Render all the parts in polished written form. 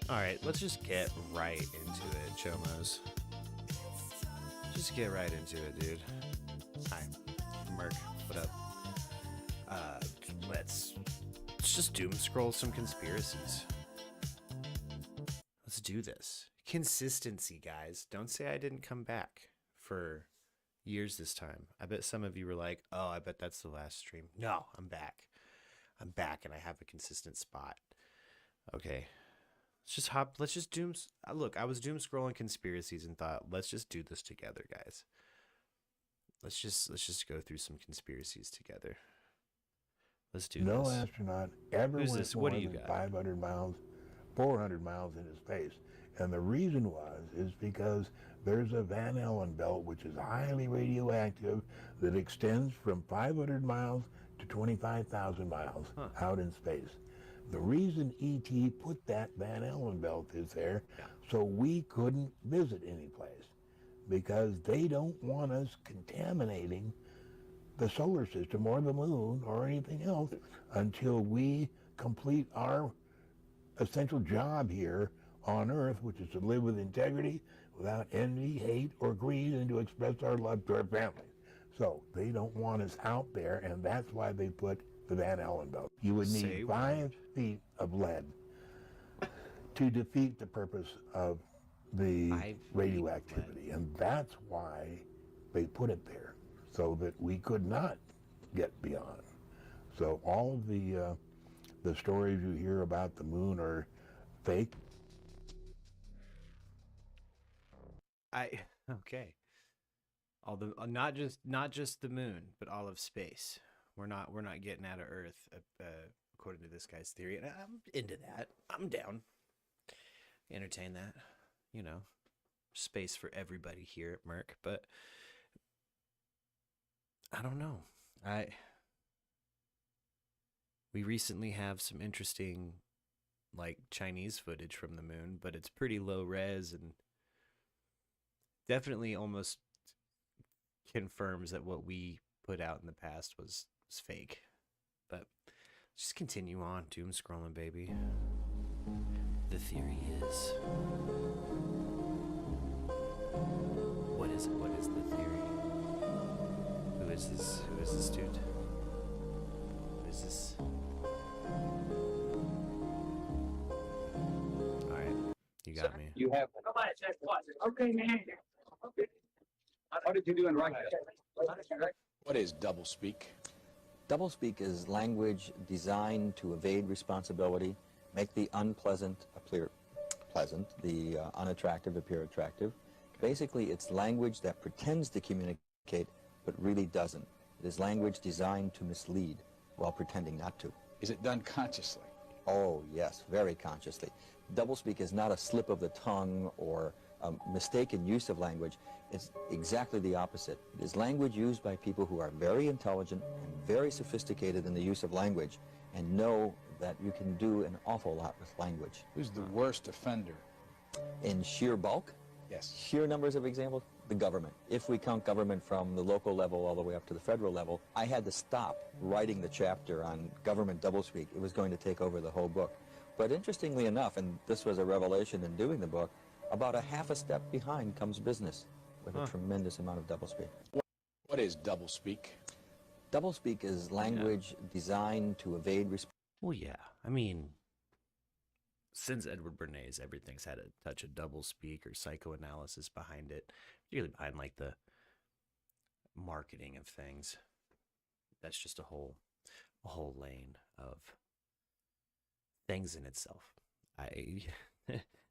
Alright, let's just get right into it, Chomos. Just get right into it, dude. Hi, MURK, what up? Let's just doom scroll some conspiracies. Let's do this. Consistency, guys. Don't say I didn't come back for years this time. I bet some of you were like, oh, I bet that's the last stream. No, I'm back. I'm back and I have a consistent spot. Okay. Let's just doom. Look, I was doom scrolling conspiracies and thought, let's just do this together, guys. Let's just go through some conspiracies together. Let's do this. No astronaut ever Who's went this? more What do you than got? 500 miles, 400 miles into space. And the reason is because there's a Van Allen belt, which is highly radioactive, that extends from 500 miles to 25,000 miles out in space. The reason ET put that Van Allen belt is there so we couldn't visit any place, because they don't want us contaminating the solar system or the moon or anything else until we complete our essential job here on Earth, which is to live with integrity, without envy, hate, or greed, and to express our love to our families. So they don't want us out there, and that's why they put the Van Allen belt. You would need 5 feet of lead to defeat the purpose of the radioactivity, and that's why they put it there, so that we could not get beyond. So all of the stories you hear about the moon are fake. Okay. All the not just the moon, but all of space. We're not getting out of Earth, according to this guy's theory, and I'm into that. I'm down. Entertain that, you know. Space for everybody here at MURK, but I don't know. We recently have some interesting, like, Chinese footage from the moon, but it's pretty low res and definitely almost confirms that what we put out in the past was fake. But just continue on, doom scrolling, baby. The theory is, what is it? What is the theory? Who is this? Who is this dude? Who is this? All right, you got me. You have. Okay, man. How did you do in writing? What is doublespeak? Doublespeak is language designed to evade responsibility, make the unpleasant appear pleasant, the unattractive appear attractive. Basically, it's language that pretends to communicate but really doesn't. It is language designed to mislead while pretending not to. Is it done consciously? Oh, yes, very consciously. Doublespeak is not a slip of the tongue or a mistaken use of language. It's exactly the opposite. It is language used by people who are very intelligent and very sophisticated in the use of language and know that you can do an awful lot with language. Who's the worst offender? In sheer bulk, Yes. sheer numbers of examples, the government. If we count government from the local level all the way up to the federal level, I had to stop writing the chapter on government doublespeak. It was going to take over the whole book. But interestingly enough, and this was a revelation in doing the book, about a half a step behind comes business with a tremendous amount of doublespeak. What is doublespeak? Doublespeak is language designed to evade responsibility. Well, yeah. I mean, since Edward Bernays, everything's had a touch of doublespeak or psychoanalysis behind it, particularly behind, like, the marketing of things. That's just a whole lane of things in itself.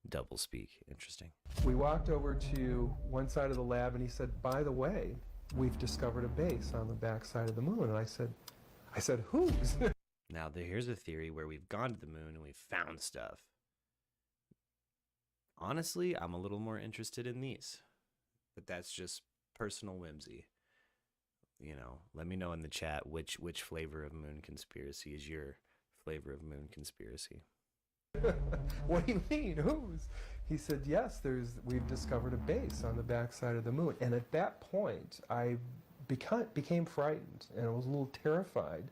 Doublespeak, interesting. We walked over to one side of the lab and he said, by the way, we've discovered a base on the back side of the moon. And I said, whose? Now, here's a theory where we've gone to the moon and we've found stuff. Honestly, I'm a little more interested in these, but that's just personal whimsy. You know, let me know in the chat which flavor of moon conspiracy is your flavor of moon conspiracy. What do you mean, whose? He said, yes, we've discovered a base on the back side of the moon. And at that point, I became frightened and I was a little terrified,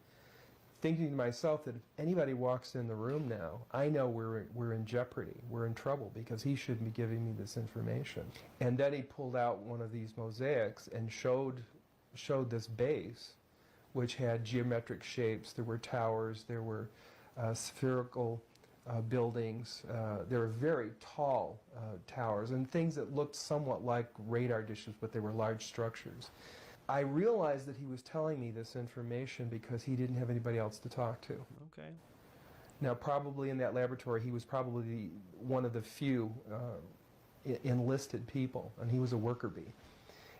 thinking to myself that if anybody walks in the room now, I know we're in jeopardy, we're in trouble, because he shouldn't be giving me this information. And then he pulled out one of these mosaics and showed this base, which had geometric shapes. There were towers, there were spherical buildings, there were very tall towers, and things that looked somewhat like radar dishes, but they were large structures. I realized that he was telling me this information because he didn't have anybody else to talk to. Okay. Now, probably in that laboratory, he was probably one of the few enlisted people, and he was a worker bee.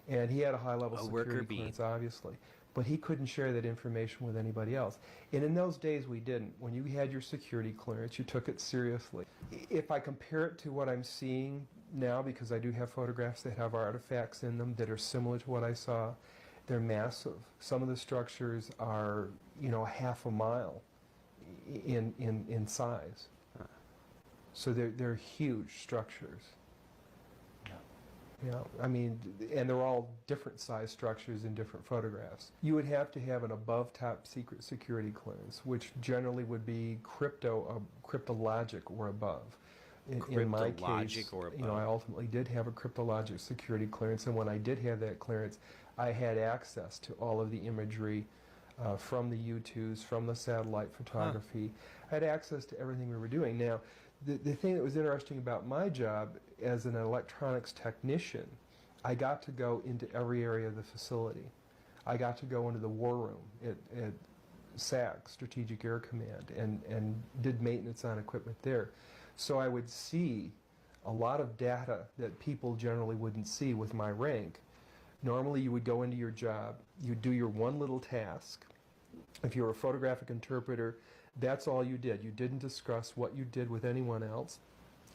And he had a high-level security clearance, obviously. But he couldn't share that information with anybody else. And in those days, we didn't. When you had your security clearance, you took it seriously. If I compare it to what I'm seeing now, because I do have photographs that have artifacts in them that are similar to what I saw, they're massive. Some of the structures are, half a mile in size. So they're huge structures. Yeah, I mean, and they're all different size structures in different photographs. You would have to have an above top secret security clearance, which generally would be cryptologic or above. In my case, or above. I ultimately did have a cryptologic security clearance, and when I did have that clearance, I had access to all of the imagery from the U-2s, from the satellite photography. I had access to everything we were doing. Now, the thing that was interesting about my job as an electronics technician, I got to go into every area of the facility. I got to go into the war room at SAC, Strategic Air Command, and did maintenance on equipment there. So I would see a lot of data that people generally wouldn't see with my rank. Normally you would go into your job, you'd do your one little task. If you were a photographic interpreter, that's all you did. You didn't discuss what you did with anyone else.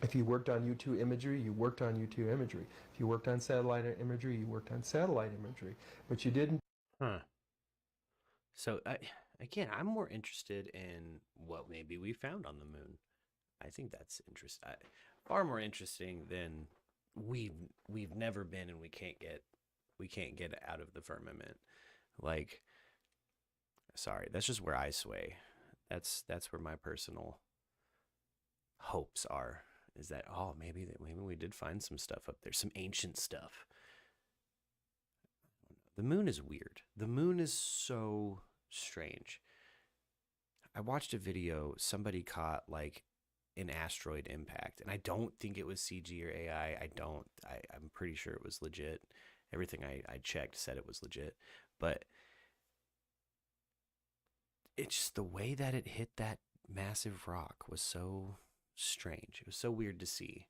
If you worked on U2 imagery, you worked on U2 imagery. If you worked on satellite imagery, you worked on satellite imagery. But you didn't. So, again, I'm more interested in what maybe we found on the moon. I think that's interesting. Far more interesting than we've never been and we can't get out of the firmament. Like, sorry, that's just where I sway. That's where my personal hopes are. Is that maybe we did find some stuff up there, some ancient stuff. The moon is weird. The moon is so strange. I watched a video. Somebody caught like an asteroid impact, and I don't think it was CG or AI. I'm pretty sure it was legit. Everything I checked said it was legit, but it's just the way that it hit that massive rock was so strange. It was so weird to see,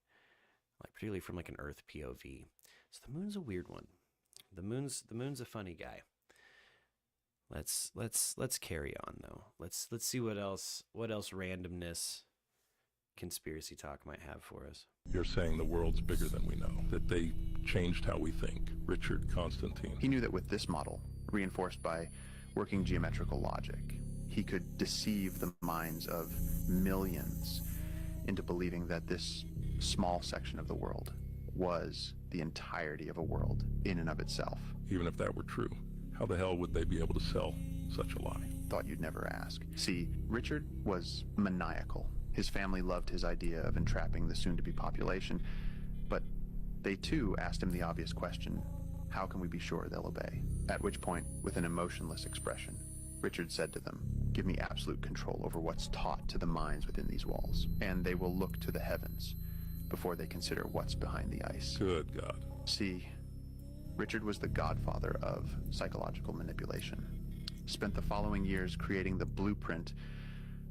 like particularly from like an Earth POV. So the moon's a weird one. The moon's a funny guy. Let's carry on though. Let's see what else randomness, conspiracy talk might have for us. You're saying the world's bigger than we know, that they changed how we think. Richard Constantine. He knew that with this model, reinforced by working geometrical logic, he could deceive the minds of millions into believing that this small section of the world was the entirety of a world in and of itself. Even if that were true, how the hell would they be able to sell such a lie? Thought you'd never ask. See, Richard was maniacal. His family loved his idea of entrapping the soon-to-be population, but they too asked him the obvious question, how can we be sure they'll obey? At which point, with an emotionless expression, Richard said to them, give me absolute control over what's taught to the minds within these walls, and they will look to the heavens before they consider what's behind the ice. Good God. See, Richard was the godfather of psychological manipulation. Spent the following years creating the blueprint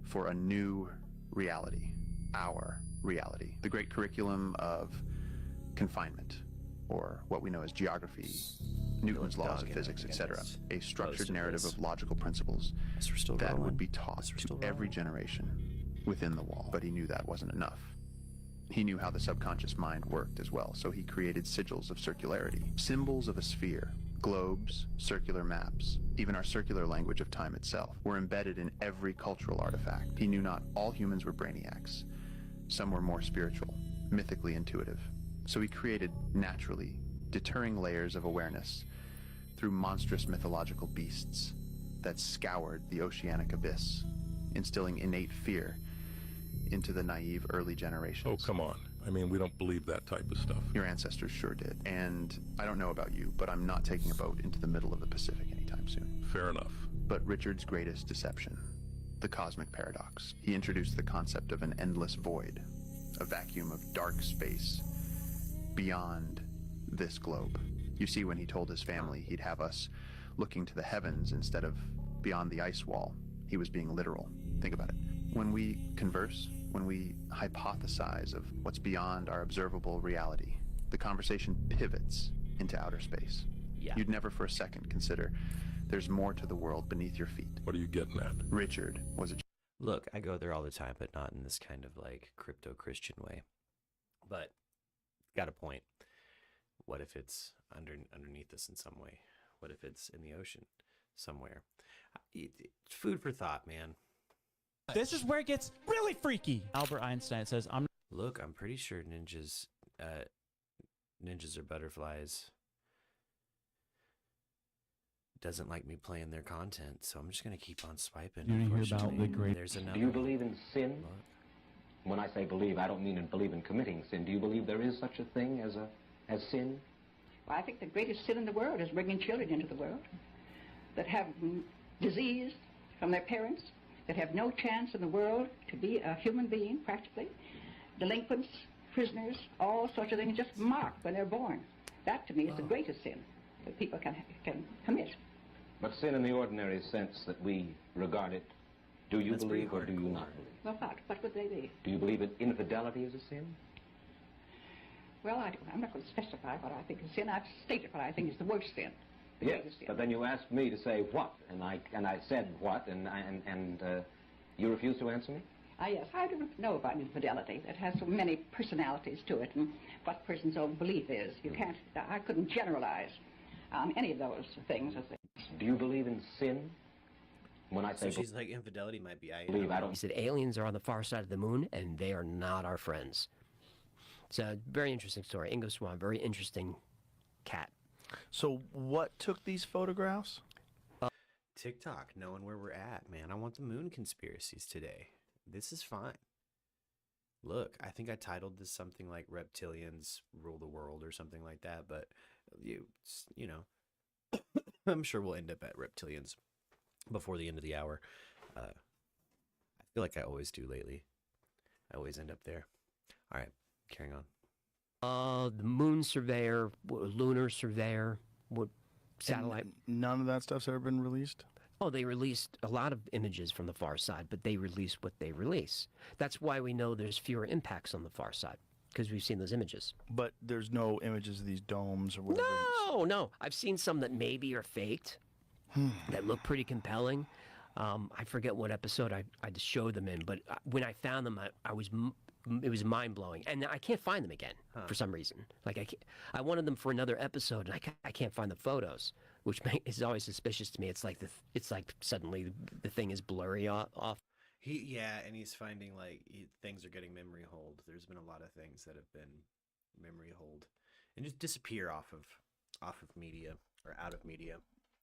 for a new reality, our reality. The great curriculum of confinement, or what we know as geography, Newton's laws of physics, etc. A structured narrative of logical principles that would be taught to every generation within the wall. But he knew that wasn't enough. He knew how the subconscious mind worked as well, so he created sigils of circularity, symbols of a sphere, globes, circular maps, even our circular language of time itself, were embedded in every cultural artifact. He knew not all humans were brainiacs. Some were more spiritual, mythically intuitive. So he created, naturally, deterring layers of awareness through monstrous mythological beasts, that scoured the oceanic abyss, instilling innate fear into the naive early generations. Oh, come on. I mean, we don't believe that type of stuff. Your ancestors sure did. And I don't know about you, but I'm not taking a boat into the middle of the Pacific anytime soon. Fair enough. But Richard's greatest deception, the cosmic paradox. He introduced the concept of an endless void, a vacuum of dark space beyond this globe. You see, when he told his family he'd have us looking to the heavens instead of beyond the ice wall, he was being literal. Think about it. When we converse, when we hypothesize of what's beyond our observable reality, the conversation pivots into outer space. Yeah. You'd never for a second consider there's more to the world beneath your feet. What are you getting at? Richard was a... Look, I go there all the time, but not in this kind of like crypto-Christian way. But got a point. What if it's underneath us in some way? What if it's in the ocean somewhere? It's food for thought, man. This is where it gets really freaky. Albert Einstein says, Look, I'm pretty sure ninjas are butterflies. Doesn't like me playing their content, so I'm just gonna keep on swiping. You wanna hear about the great- There's another. Do you believe in sin? Look. When I say believe, I don't mean believe in committing sin. Do you believe there is such a thing as sin? Well, I think the greatest sin in the world is bringing children into the world that have disease from their parents, that have no chance in the world to be a human being, practically. Delinquents, prisoners, all sorts of things just marked when they're born. That, to me, is the greatest sin that people can commit. But sin in the ordinary sense that we regard it, do you That's pretty believe or do you not believe? Well, what would they be? Do you believe that infidelity is a sin? Well, I'm not going to specify what I think is sin. I've stated what I think is the worst sin. The Yes, greatest sin. but then you asked me to say what, and I said what, and you refused to answer me? Yes, I don't know about infidelity. It has so many personalities to it, and what a person's own belief is. I couldn't generalize any of those things. Do you believe in sin? When I say So she's like, infidelity might be. believe, I He don't. said aliens are on the far side of the moon, and they are not our friends. It's a very interesting story. Ingo Swan, very interesting cat. So what took these photographs? TikTok, knowing where we're at, man. I want the moon conspiracies today. This is fine. Look, I think I titled this something like Reptilians Rule the World or something like that, but you know, I'm sure we'll end up at Reptilians before the end of the hour. I feel like I always do lately. I always end up there. All right, carrying on. The moon surveyor, lunar surveyor, what satellite? None of that stuff's ever been released? Oh, they released a lot of images from the far side, but they release what they release. That's why we know there's fewer impacts on the far side, because we've seen those images. But there's no images of these domes or whatever. No. I've seen some that maybe are faked, that look pretty compelling. I forget what episode I just showed them in, but when I found them, it was mind-blowing. And I can't find them again for some reason. Like I wanted them for another episode, and I can't find the photos, which is always suspicious to me. It's like suddenly the thing is blurry off. And he's finding like things are getting memory hold. There's been a lot of things that have been memory hold and just disappear off of media or out of media.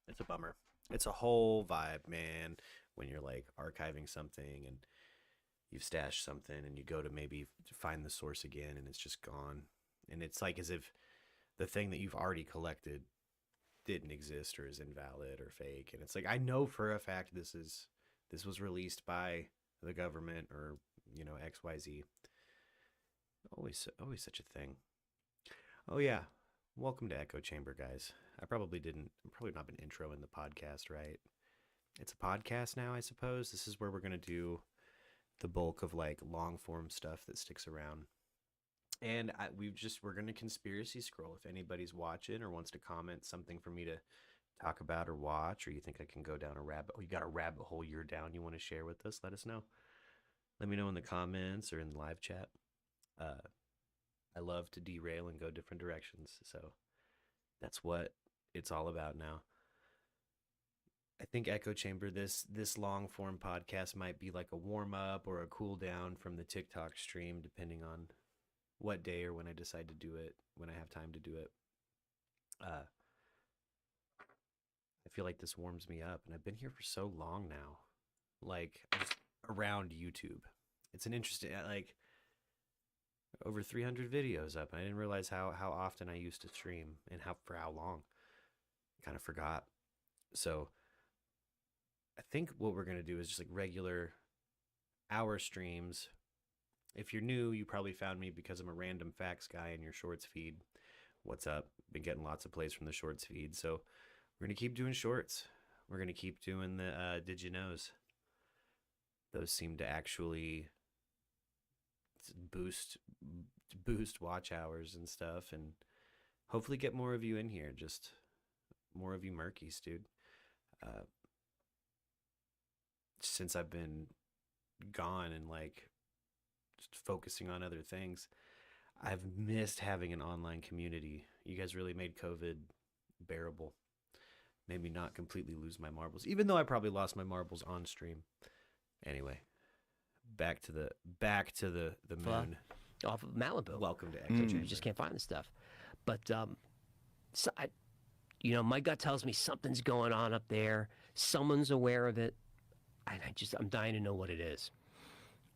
It's a bummer. It's a whole vibe, man, when you're like archiving something and you've stashed something and you go to maybe find the source again and it's just gone. And it's like as if the thing that you've already collected didn't exist or is invalid or fake. And it's like, I know for a fact this was released by the government or, XYZ. Always such a thing. Oh yeah. Welcome to Echo Chamber, guys. I'm probably not been intro in the podcast, right? It's a podcast now, I suppose. This is where we're going to do the bulk of like long form stuff that sticks around. And we're going to conspiracy scroll. If anybody's watching or wants to comment something for me to talk about or watch, or you think I can go down you got a rabbit hole you're down you want to share with us, let us know. Let me know in the comments or in the live chat. I love to derail and go different directions. So that's what it's all about now. I think Echo Chamber, this long form podcast might be like a warm up or a cool down from the TikTok stream, depending on what day or when I decide to do it, when I have time to do it. I I feel like this warms me up, and I've been here for so long now. Like, just around YouTube. It's an interesting, like, over 300 videos up, and I didn't realize how often I used to stream and for how long. Kind of forgot. So I think what we're going to do is just like regular hour streams. If you're new, you probably found me because I'm a random facts guy in your shorts feed. What's up? Been getting lots of plays from the shorts feed. So we're going to keep doing shorts. We're going to keep doing the Did You Knows. Those seem to actually boost watch hours and stuff, and hopefully get more of you in here. Just more of you Murkies, dude. Since I've been gone and like just focusing on other things, I've missed having an online community. You guys really made COVID bearable. Made me not completely lose my marbles, even though I probably lost my marbles on stream. Anyway, back to the moon. Off of Malibu. Welcome to Echo Chamber. You just can't find the stuff. But so my gut tells me something's going on up there. Someone's aware of it. And I'm dying to know what it is.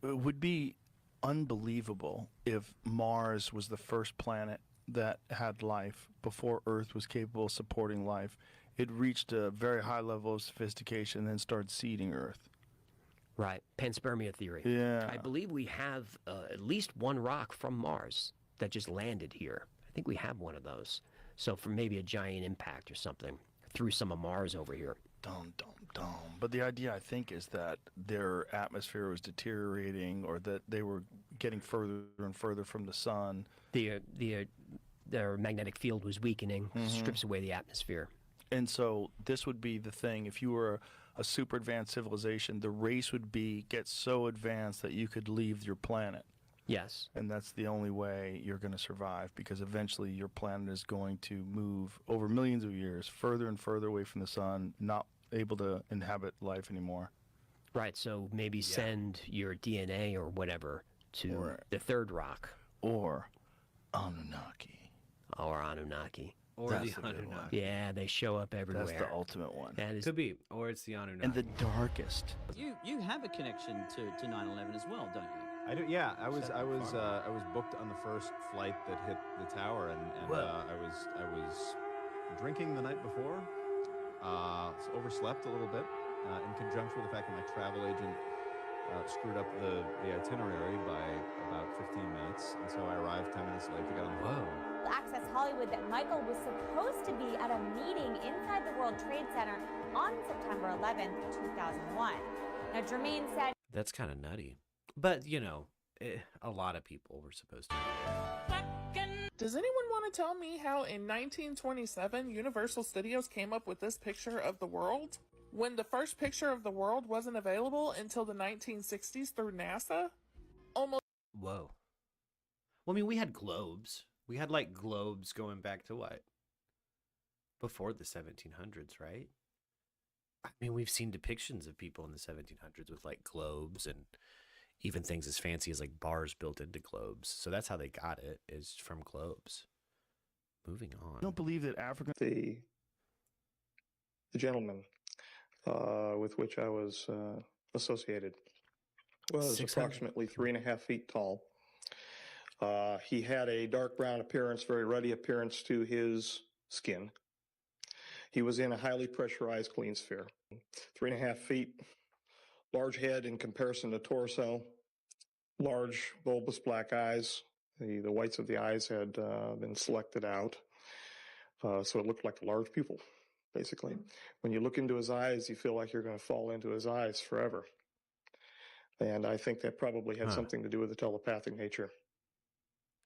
It would be unbelievable if Mars was the first planet that had life before Earth was capable of supporting life. It reached a very high level of sophistication and then started seeding Earth. Right. Panspermia theory. Yeah. I believe we have at least one rock from Mars that just landed here. I think we have one of those. So from maybe a giant impact or something, threw some of Mars over here. Dum, dum, dum. But the idea, I think, is that their atmosphere was deteriorating, or that they were getting further and further from the sun. Their magnetic field was weakening, strips away the atmosphere. And so this would be the thing. If you were a super advanced civilization, the race would get so advanced that you could leave your planet. Yes. And that's the only way you're going to survive, because eventually your planet is going to move over millions of years further and further away from the sun, not able to inhabit life anymore. Right, so maybe send your DNA or whatever to the third rock. Or Anunnaki. Or Anunnaki. Or That's the the good one. Anunnaki. Yeah, they show up everywhere. That's the ultimate one. That is Could be. Or it's the Anunnaki. And the darkest. You have a connection to 9/11 as well, don't you? I do. Yeah, I was booked on the first flight that hit the tower, and I was drinking the night before, overslept a little bit, in conjunction with the fact that my travel agent screwed up the itinerary by about 15 minutes, and so I arrived 10 minutes late to get on the flight. Access Hollywood that Michael was supposed to be at a meeting inside the World Trade Center on September 11th, 2001. Now, Jermaine said, That's kind of nutty. But, a lot of people were supposed to be there. Does anyone want to tell me how in 1927 Universal Studios came up with this picture of the world, when the first picture of the world wasn't available until the 1960s through NASA? Almost. Whoa. Well, I mean, we had globes. We had, globes going back to what? Before the 1700s, right? I mean, we've seen depictions of people in the 1700s with, globes and even things as fancy as, bars built into globes. So that's how they got it, is from globes. Moving on. I don't believe that African... The gentleman with which I was associated was 600. approximately 3.5 feet tall. He had a dark brown appearance, very ruddy appearance to his skin. He was in a highly pressurized clean sphere. 3.5 feet, large head in comparison to torso, large bulbous black eyes. The whites of the eyes had been selected out, so it looked like a large pupil, basically. When you look into his eyes, you feel like you're going to fall into his eyes forever. And I think that probably had something to do with the telepathic nature.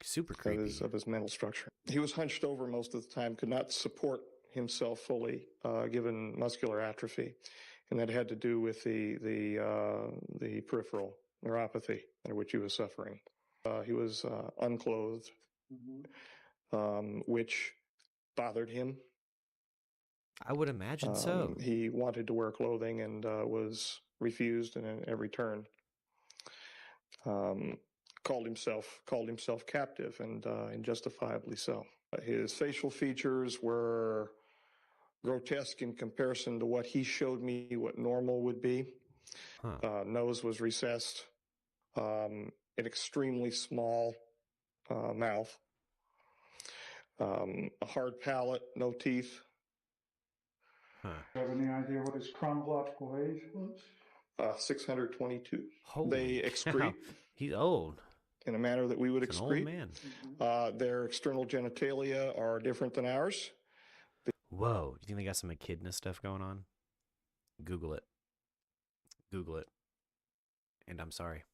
Super creepy. Of his mental structure. He was hunched over most of the time, could not support himself fully, given muscular atrophy, and that had to do with the peripheral neuropathy under which he was suffering. He was unclothed, which bothered him. I would imagine so. He wanted to wear clothing and was refused in every turn. Called himself captive, and justifiably so. His facial features were grotesque in comparison to what he showed me what normal would be. Nose was recessed, an extremely small mouth, a hard palate, no teeth. Do you have any idea what his chronological age was? 622. Holy They excrete. cow. He's old. In a manner that we would He's an old excrete. man. Their external genitalia are different than ours. Whoa. Do you think they got some echidna stuff going on? Google it. Google it. And I'm sorry.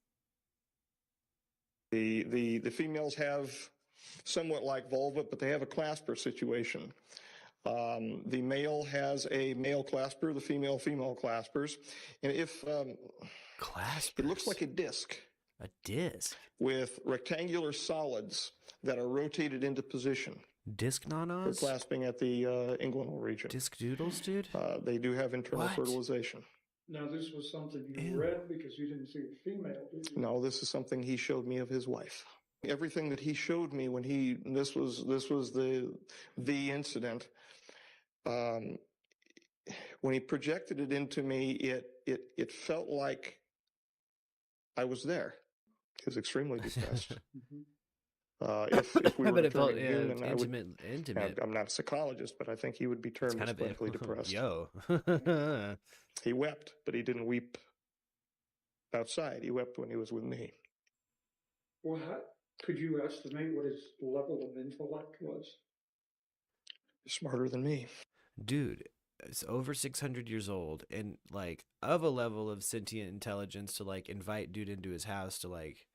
The females have somewhat like vulva, but they have a clasper situation. The male has a male clasper, the female claspers. And if claspers. It looks like a disc. A disc? With rectangular solids that are rotated into position. Disc nanas? They're clasping at the inguinal region. Disc doodles, dude? They do have internal fertilization. Now, this was something you read because you didn't see the female, did you? No, this is something he showed me of his wife. Everything that he showed me when this was the incident. When he projected it into me, it felt like I was there. He was extremely depressed. If we were But it felt human, intimate. I'm not a psychologist, but I think he would be termed as clinically depressed. Yo. He wept, but he didn't weep outside. He wept when he was with me. Well, could you estimate what his level of intellect was? Smarter than me. Dude, it's over 600 years old and like of a level of sentient intelligence to like invite dude into his house to like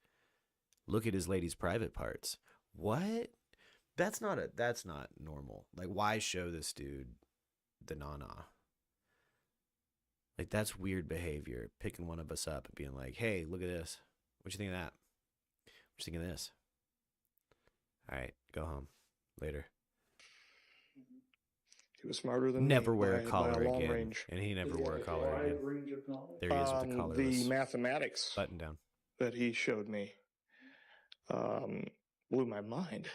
look at his lady's private parts. What? That's not normal. Like, why show this dude the nana? Like, that's weird behavior. Picking one of us up and being like, hey, look at this. What you think of that? What you think of this? All right, go home. Later. He was smarter than never me wear by a collar long again. range. And he never wore a collar again. There he is with the collarless The mathematics button down that he showed me blew my mind.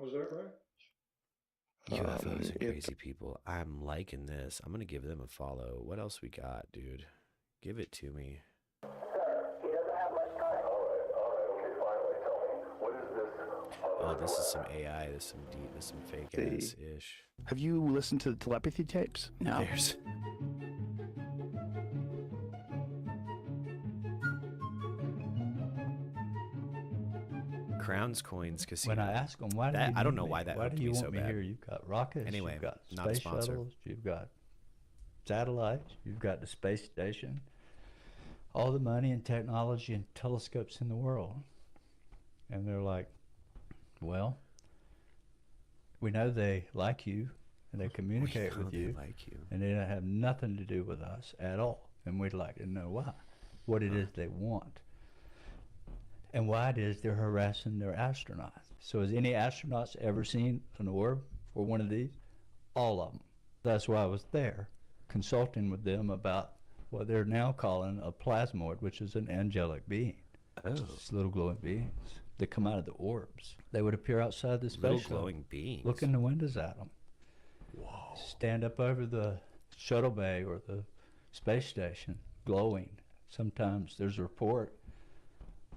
Was that right? UFOs and crazy people. I'm liking this. I'm going to give them a follow. What else we got, dude? Give it to me. Oh, this is some AI. This is some deep. This is some fake ass ish. Have you listened to the telepathy tapes? No. There's. Crowns Coins Casino. When I ask them, why do you I don't need know me? why that Why hooked do you me want so me bad. here? You've got rockets. Anyway, you've got not a space sponsor. shuttles. You've got satellites. You've got the space station. All the money and technology and telescopes in the world. And they're like, well, we know they like you and they communicate with you, and they don't have nothing to do with us at all. And we'd like to know why, what it is they want, and why it is they're harassing their astronauts. So has any astronauts ever seen an orb or one of these? All of them. That's why I was there, consulting with them about what they're now calling a plasmoid, which is an angelic being. Oh. It's little glowing beings that come out of the orbs. They would appear outside the space Little shuttle. glowing beings. Look in the windows at them. Whoa. Stand up over the shuttle bay or the space station, glowing. Sometimes there's a report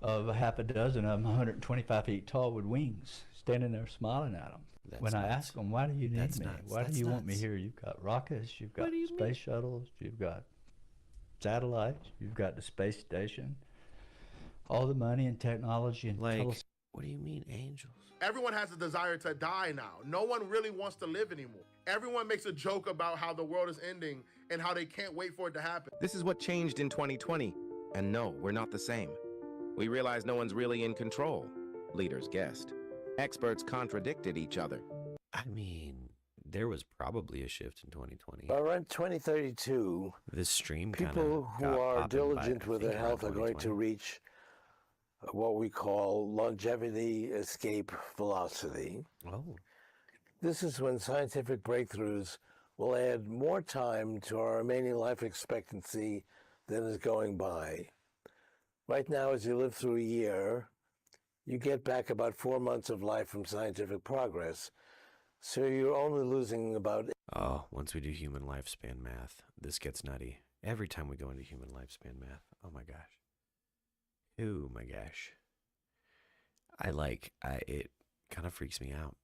of a half a dozen of them 125 feet tall with wings, standing there smiling at them. That's when I nuts. ask them, why do you need That's me? nuts. Why That's do you want me nuts. here? You've got rockets, you've got What do you space shuttles, you've got satellites, you've got the space station, all the money and technology and Like, telescopes. what do you mean angels? Everyone has a desire to die now. No one really wants to live anymore. Everyone makes a joke about how the world is ending and how they can't wait for it to happen. This is what changed in 2020. And no, we're not the same. We realized no one's really in control. Leaders guessed. Experts contradicted each other. I mean, there was probably a shift in 2020. Around 2032, This stream people who are diligent with their health are going to reach what we call longevity escape velocity. Oh. This is when scientific breakthroughs will add more time to our remaining life expectancy than is going by. Right now, as you live through a year, you get back about 4 months of life from scientific progress. So you're only losing about Oh, once we do human lifespan math, this gets nutty. Every time we go into human lifespan math. Oh my gosh. Oh my gosh. It kind of freaks me out.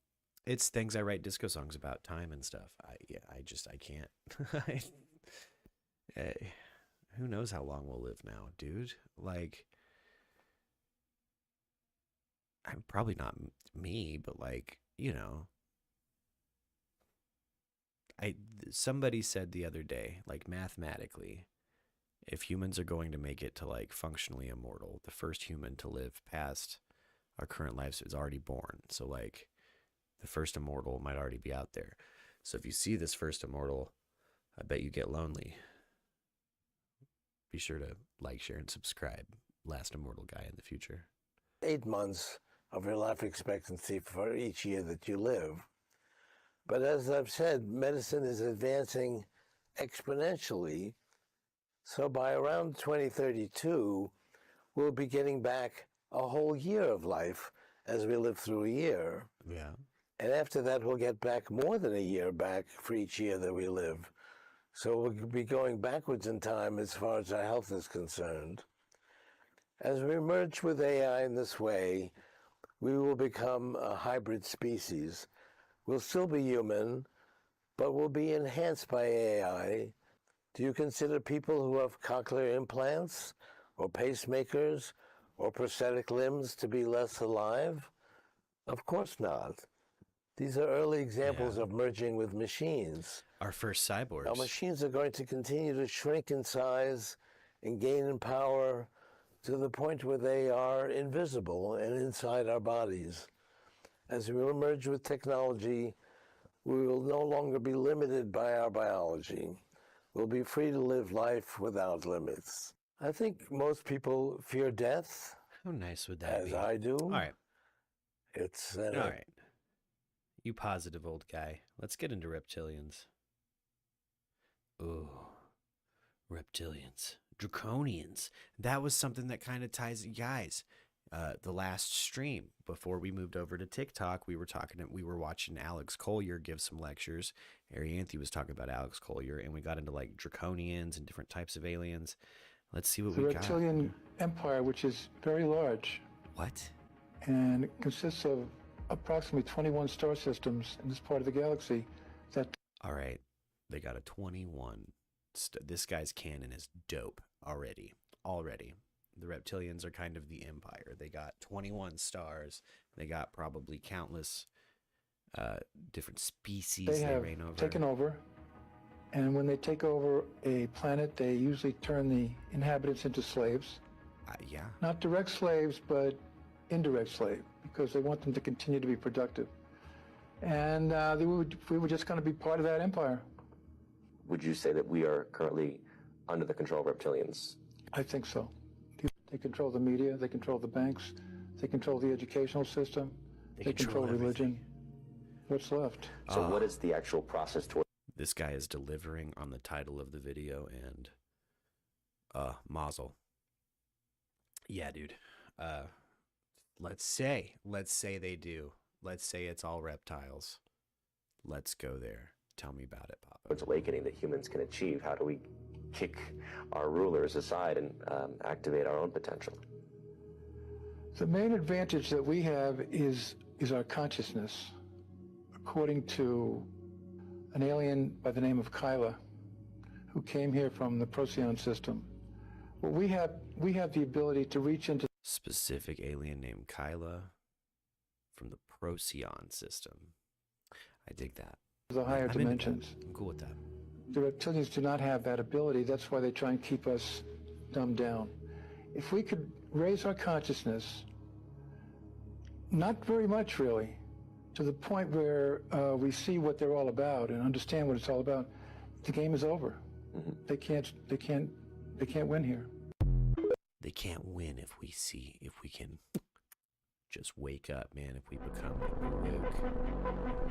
It's things I write disco songs about, time and stuff. I can't. Hey, who knows how long we'll live now, dude? Like, I'm probably not me, but like, you know, somebody said the other day, like mathematically, if humans are going to make it to like functionally immortal, the first human to live past our current lives is already born. So like the first immortal might already be out there. So if you see this first immortal, I bet you get lonely. Be sure to like, share, and subscribe. Last immortal guy in the future. 8 months of your life expectancy for each year that you live. But as I've said, medicine is advancing exponentially. So by around 2032, we'll be getting back a whole year of life as we live through a year. Yeah. And after that, we'll get back more than a year back for each year that we live. So we'll be going backwards in time as far as our health is concerned. As we merge with AI in this way, we will become a hybrid species. We'll still be human, but we'll be enhanced by AI. Do you consider people who have cochlear implants or pacemakers or prosthetic limbs to be less alive? Of course not. These are early examples of merging with machines. Our first cyborgs. Our machines are going to continue to shrink in size and gain in power to the point where they are invisible and inside our bodies. As we merge with technology, we will no longer be limited by our biology. We'll be free to live life without limits. I think most people fear death. How nice would that be? As I do. All right. It's all right. You positive old guy. Let's get into reptilians. Ooh, reptilians, draconians. That was something that kind of ties, guys. The last stream before we moved over to TikTok, we were watching Alex Collier give some lectures. Arianthe was talking about Alex Collier, and we got into like draconians and different types of aliens. Let's see what we got. The reptilian empire, which is very large. What? And it consists of approximately 21 star systems in this part of the galaxy. All right, they got a 21. This guy's canon is dope already. The reptilians are kind of the empire. They got 21 stars. They got probably countless different species they reign over. Taken over, and when they take over a planet, they usually turn the inhabitants into slaves. Yeah. Not direct slaves, but indirect slave, because they want them to continue to be productive. And we were just going to be part of that empire. Would you say that we are currently under the control of reptilians? I think so. They control the media, they control the banks, they control the educational system, they control religion. What's left? So what is the actual process toward? This guy is delivering on the title of the video, and mazel. Yeah, dude. Let's say they do. Let's say it's all reptiles. Let's go there. Tell me about it, Papa. Towards awakening that humans can achieve. How do we kick our rulers aside and activate our own potential? The main advantage that we have is our consciousness. According to an alien by the name of Kyla, who came here from the Procyon system, well, we have the ability to reach into specific alien named Kyla from the Procyon system. I dig that. the higher dimensions. I'm cool with that. The reptilians do not have that ability. That's why they try and keep us dumbed down. If we could raise our consciousness, not very much really, to the point where we see what they're all about and understand what it's all about, the game is over. They can't win here. They can't win if we can just wake up, man, if we become woke.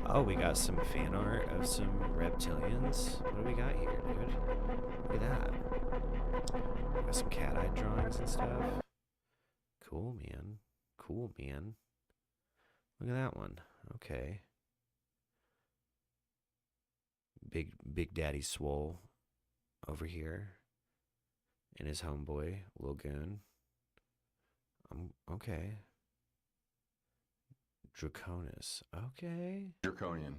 Oh, we got some fan art of some reptilians. What do we got here, dude? Look at that. Got some cat-eye drawings and stuff. Cool, man. Cool, man. Look at that one. Okay. Big Daddy Swole over here and his homeboy Lil Goon. Okay. Draconis. Okay. Draconian.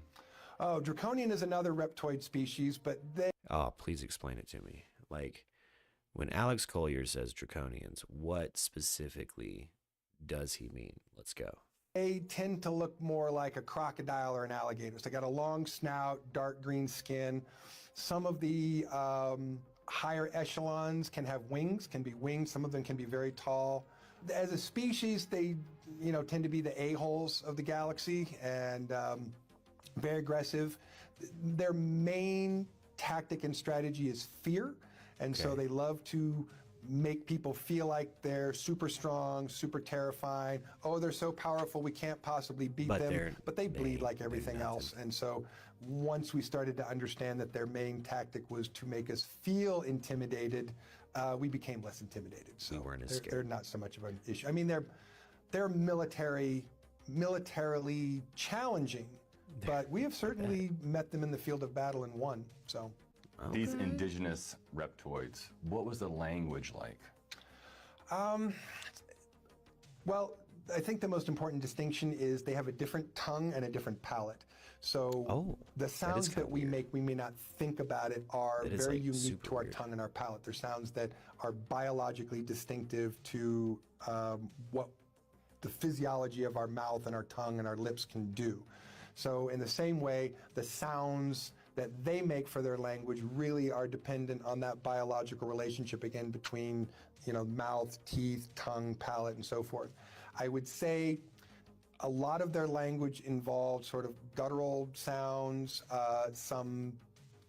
Oh, Draconian is another reptoid species, but they... Oh, please explain it to me. Like, when Alex Collier says draconians, what specifically does he mean? Let's go. They tend to look more like a crocodile or an alligator. So they got a long snout, dark green skin. Some of the higher echelons can have wings, can be winged. Some of them can be very tall. As a species, they, tend to be the a-holes of the galaxy and very aggressive. Their main tactic and strategy is fear. And so they love to make people feel like they're super strong, super terrifying. Oh, they're so powerful, we can't possibly beat them. But they bleed like everything else. And so once we started to understand that their main tactic was to make us feel intimidated, we became less intimidated. So we weren't as scared. They're not so much of an issue. I mean, they're militarily challenging, but we have certainly met them in the field of battle and won. So. Okay. These indigenous reptoids, what was the language like? Well, I think the most important distinction is they have a different tongue and a different palate. So the sounds that we make, we may not think about it, are very unique to our tongue and our palate. They're sounds that are biologically distinctive to what the physiology of our mouth and our tongue and our lips can do. So in the same way, the sounds that they make for their language really are dependent on that biological relationship, again, between, mouth, teeth, tongue, palate, and so forth. I would say a lot of their language involved sort of guttural sounds, some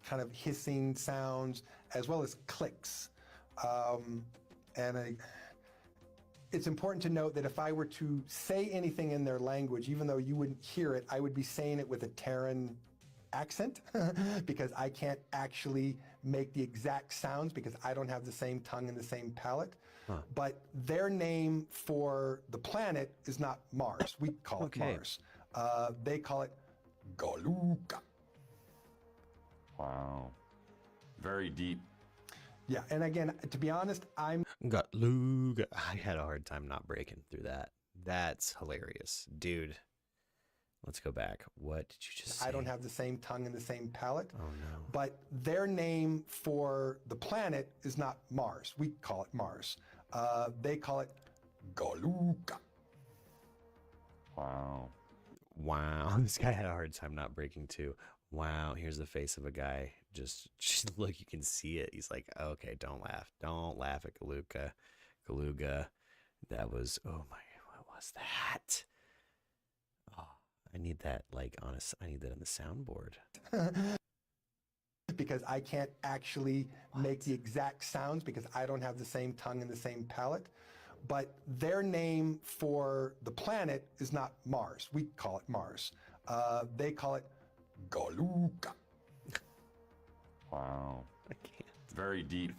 kind of hissing sounds, as well as clicks. It's important to note that if I were to say anything in their language, even though you wouldn't hear it, I would be saying it with a Terran accent because I can't actually make the exact sounds because I don't have the same tongue and the same palate. But their name for the planet is not Mars. We call it Mars. They call it Galuka. Wow. Very deep. Yeah, and again, to be honest, Galuga. I had a hard time not breaking through that. That's hilarious. Dude. Let's go back. What did you just say? I don't have the same tongue and the same palate. Oh, no. But their name for the planet is not Mars. We call it Mars. They call it Galuka. Wow. Wow. This guy had a hard time not breaking too. Wow. Here's the face of a guy. Just look, you can see it. He's like, okay, don't laugh. Don't laugh at Galuka. Galuga. That was, oh my, what was that? I need that I need that on the soundboard. Because I can't actually make the exact sounds because I don't have the same tongue and the same palate. But their name for the planet is not Mars. We call it Mars. They call it Galuka. Wow. I can't. Very deep.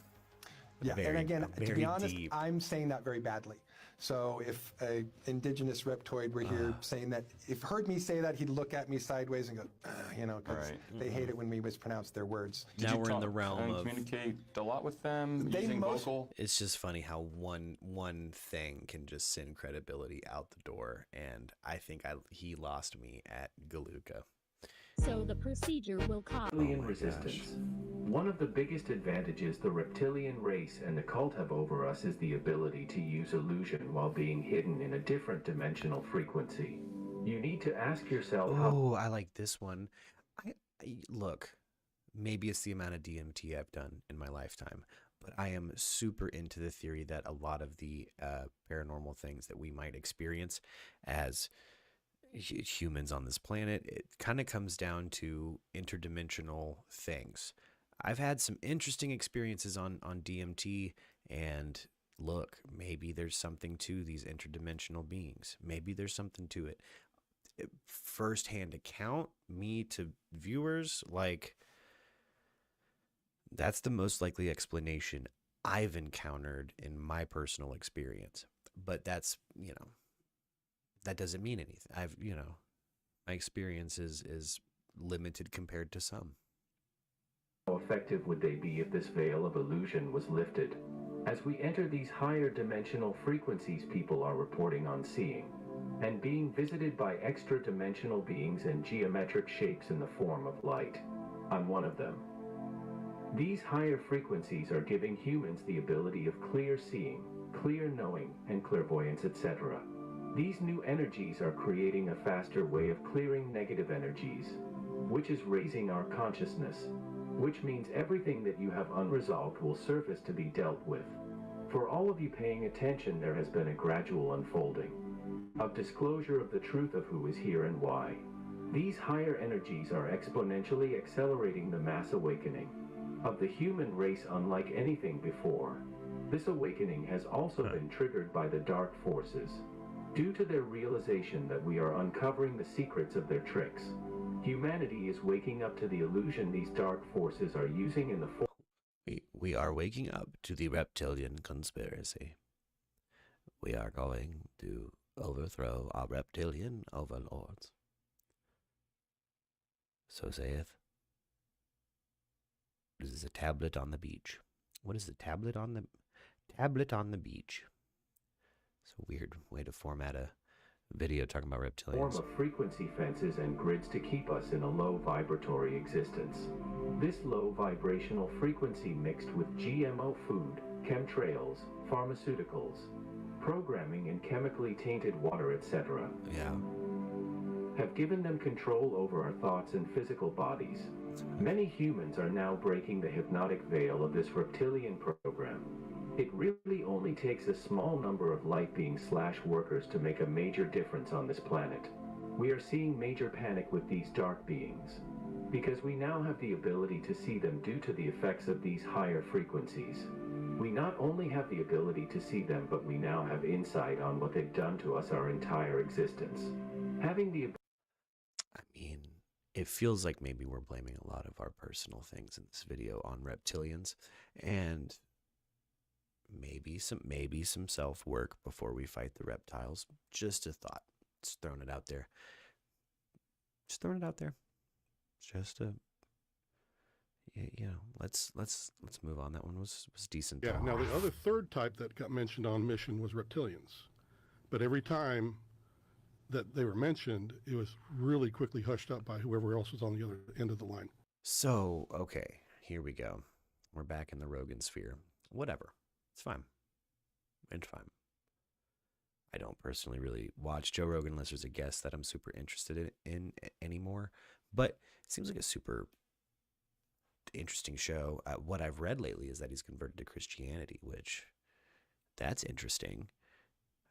Yeah, and again, to be honest, I'm saying that very badly. So if an indigenous reptoid were here saying that, if heard me say that, he'd look at me sideways and go, because they hate it when we mispronounce their words. Now we're in the realm of communicate a lot with them using vocal. It's just funny how one thing can just send credibility out the door, and I think he lost me at Galuka. So the procedure will cause Reptilian resistance. One of the biggest advantages the reptilian race and the cult have over us is the ability to use illusion while being hidden in a different dimensional frequency. You need to ask yourself Oh, I like this one. Look, maybe it's the amount of DMT I've done in my lifetime, but I am super into the theory that a lot of the paranormal things that we might experience as humans on this planet, it kind of comes down to interdimensional things. I've had some interesting experiences on DMT, and look, maybe there's something to these interdimensional beings. Maybe there's something to it. First-hand account, me to viewers, that's the most likely explanation I've encountered in my personal experience. But that's, that doesn't mean anything. My experience is limited compared to some. effective would they be if this veil of illusion was lifted? As we enter these higher dimensional frequencies people are reporting on seeing, and being visited by extra-dimensional beings in geometric shapes in the form of light. I'm one of them. These higher frequencies are giving humans the ability of clear seeing, clear knowing, and clairvoyance, etc. These new energies are creating a faster way of clearing negative energies, which is raising our consciousness, which means everything that you have unresolved will surface to be dealt with. For all of you paying attention, there has been a gradual unfolding of disclosure of the truth of who is here and why. These higher energies are exponentially accelerating the mass awakening of the human race unlike anything before. This awakening has also been triggered by the dark forces, due to their realization that we are uncovering the secrets of their tricks. Humanity is waking up to the illusion these dark forces are using in the form. We are waking up to the reptilian conspiracy. We are going to overthrow our reptilian overlords. So saith. This is a tablet on the beach. What is the tablet on the beach? It's a weird way to format a video talking about reptilians. Form of frequency fences and grids to keep us in a low vibratory existence. This low vibrational frequency mixed with GMO food, chemtrails, pharmaceuticals, programming and chemically tainted water, etc. have given them control over our thoughts and physical bodies. Many humans are now breaking the hypnotic veil of this reptilian program. It really only takes a small number of light beings / workers to make a major difference on this planet. We are seeing major panic with these dark beings, because we now have the ability to see them due to the effects of these higher frequencies. We not only have the ability to see them, but we now have insight on what they've done to us our entire existence. Having the It feels like maybe we're blaming a lot of our personal things in this video on reptilians, and maybe some self-work before we fight the reptiles. Just a thought. Just throwing it out there. Just let's move on. That one was decent. Yeah. Now the other third type that got mentioned on mission was reptilians, but every time that they were mentioned, it was really quickly hushed up by whoever else was on the other end of the line. So, okay, here we go. We're back in the Rogan sphere. Whatever. It's fine. It's fine. I don't personally really watch Joe Rogan unless there's a guest that I'm super interested in anymore. But it seems like a super interesting show. What I've read lately is that he's converted to Christianity, which that's interesting.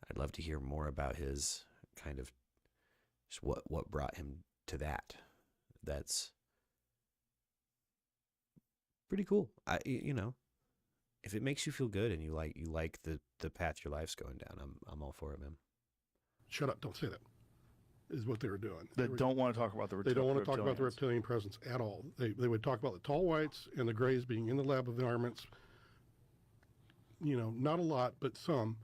I'd love to hear more about his kind of just what brought him to that. That's pretty cool. If it makes you feel good and you like the path your life's going down, I'm all for it, man. Shut up! Don't say that. Is what they were doing. They don't want to talk about the reptilians. They don't want to talk about the reptilian presence at all. They would talk about the tall whites and the grays being in the lab environments. Not a lot, but some.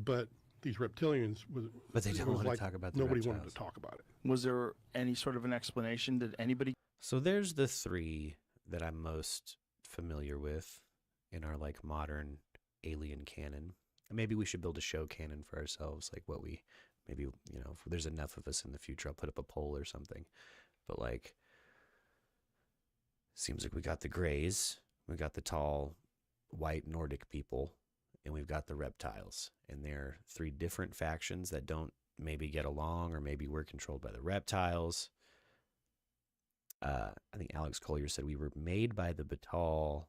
But these reptilians was. But they don't want to talk about the nobody reptiles. wanted to talk about it. Was there any sort of an explanation? Did anybody? So there's the three that I'm most familiar with in our modern alien canon. Maybe we should build a show canon for ourselves, if there's enough of us in the future, I'll put up a poll or something. But seems like we got the grays, we got the tall white Nordic people, and we've got the reptiles. And they're three different factions that don't maybe get along, or maybe we're controlled by the reptiles. I think Alex Collier said we were made by the Batal,